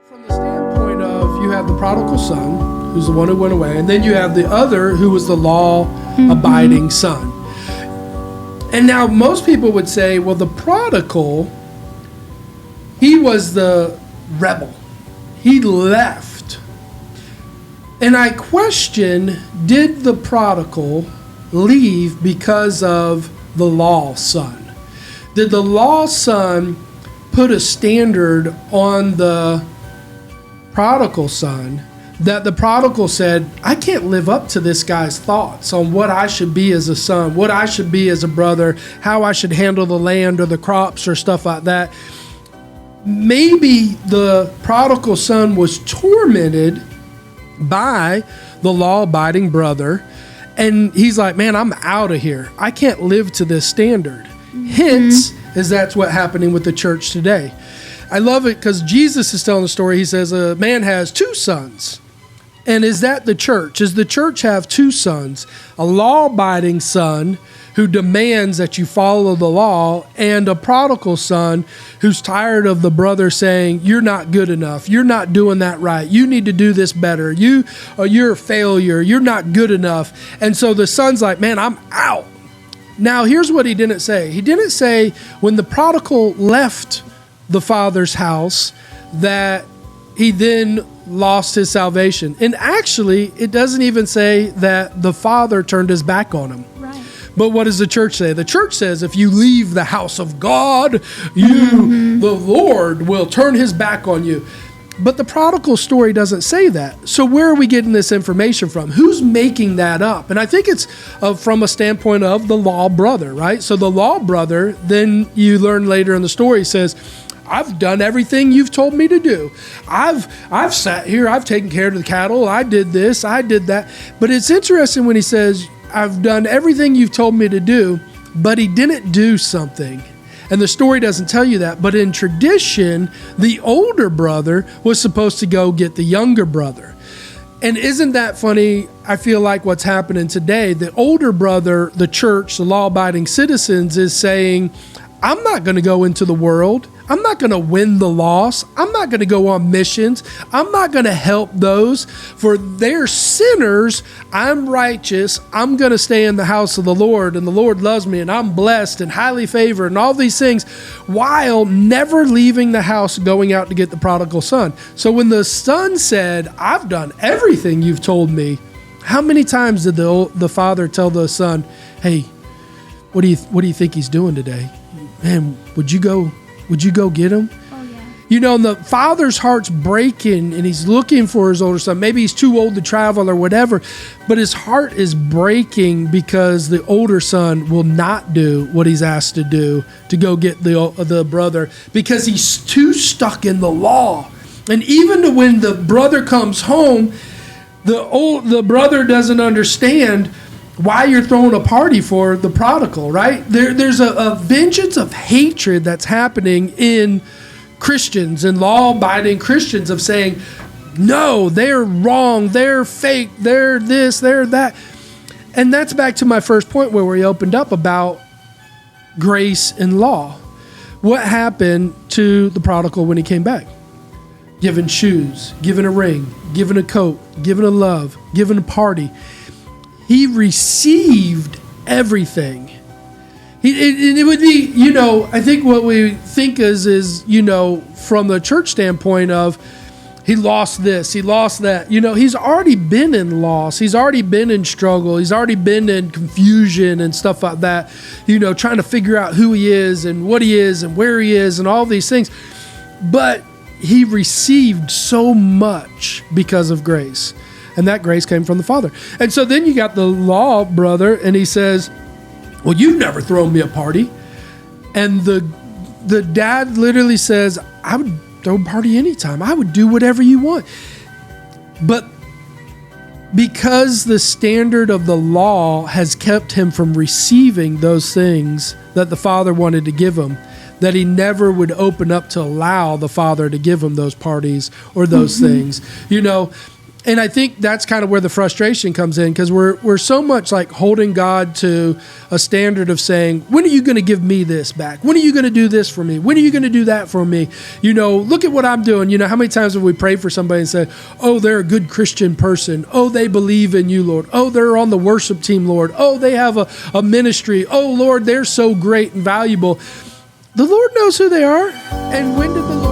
From the standpoint of, you have the prodigal son, who's the one who went away, and then you have the other who was the law-abiding son. And now most people would say, well, the prodigal, he was the rebel. He left. And I question, did the prodigal leave because of the law son? Did the law son put a standard on the prodigal son that the prodigal said, I can't live up to this guy's thoughts on what I should be as a son, what I should be as a brother, how I should handle the land or the crops or stuff like that. Maybe the prodigal son was tormented by the law-abiding brother, and he's like, man, I'm out of here. I can't live to this standard. Hence, is that's what's happening with the church today. I love it because Jesus is telling the story. He says a man has two sons. And is that the church? Does the church have two sons? A law-abiding son who demands that you follow the law, and a prodigal son who's tired of the brother saying, you're not good enough. You're not doing that right. You need to do this better. You're a failure. You're not good enough. And so the son's like, man, I'm out. Now, here's what he didn't say. He didn't say when the prodigal left the father's house that he then lost his salvation. And actually, it doesn't even say that the father turned his back on him. Right. But what does the church say? The church says if you leave the house of God, the Lord will turn his back on you. But the prodigal story doesn't say that. So where are we getting this information from? Who's making that up? And I think it's from a standpoint of the law brother, right? So the law brother, then you learn later in the story, says, I've done everything you've told me to do. I've sat here, I've taken care of the cattle, I did this, I did that. But it's interesting when he says, I've done everything you've told me to do, but he didn't do something. And the story doesn't tell you that. But in tradition, the older brother was supposed to go get the younger brother. And isn't that funny? I feel like what's happening today, the older brother, the church, the law-abiding citizens is saying, I'm not going to go into the world. I'm not going to win the lost. I'm not going to go on missions. I'm not going to help those, for they're sinners. I'm righteous. I'm going to stay in the house of the Lord, and the Lord loves me, and I'm blessed and highly favored and all these things, while never leaving the house, going out to get the prodigal son. So when the son said, I've done everything you've told me, how many times did the father tell the son, hey, what do you think he's doing today? Man, would you go get him? Oh, yeah. You know, and the father's heart's breaking, and he's looking for his older son. Maybe he's too old to travel or whatever, but his heart is breaking because the older son will not do what he's asked to do, to go get the brother, because he's too stuck in the law. And even when the brother comes home, the brother doesn't understand why you're throwing a party for the prodigal, right? There's a vengeance of hatred that's happening in Christians and law-abiding Christians of saying, no, they're wrong, they're fake, they're this, they're that. And that's back to my first point where we opened up about grace and law. What happened to the prodigal when he came back? Given shoes, given a ring, given a coat, given a love, given a party. He received everything. It would be, I think what we think is, from the church standpoint of, he lost this, he lost that. He's already been in loss. He's already been in struggle. He's already been in confusion and stuff like that, trying to figure out who he is and what he is and where he is and all these things. But he received so much because of grace. And that grace came from the Father. And so then you got the law brother, and he says, well, you've never thrown me a party. And the dad literally says, I would throw a party anytime. I would do whatever you want. But because the standard of the law has kept him from receiving those things that the Father wanted to give him, that he never would open up to allow the Father to give him those parties or those things. And I think that's kind of where the frustration comes in, because we're so much like holding God to a standard of saying, when are you going to give me this back? When are you going to do this for me? When are you going to do that for me? Look at what I'm doing. How many times have we prayed for somebody and said, oh, they're a good Christian person. Oh, they believe in you, Lord. Oh, they're on the worship team, Lord. Oh, they have a ministry. Oh, Lord, they're so great and valuable. The Lord knows who they are. And when did the Lord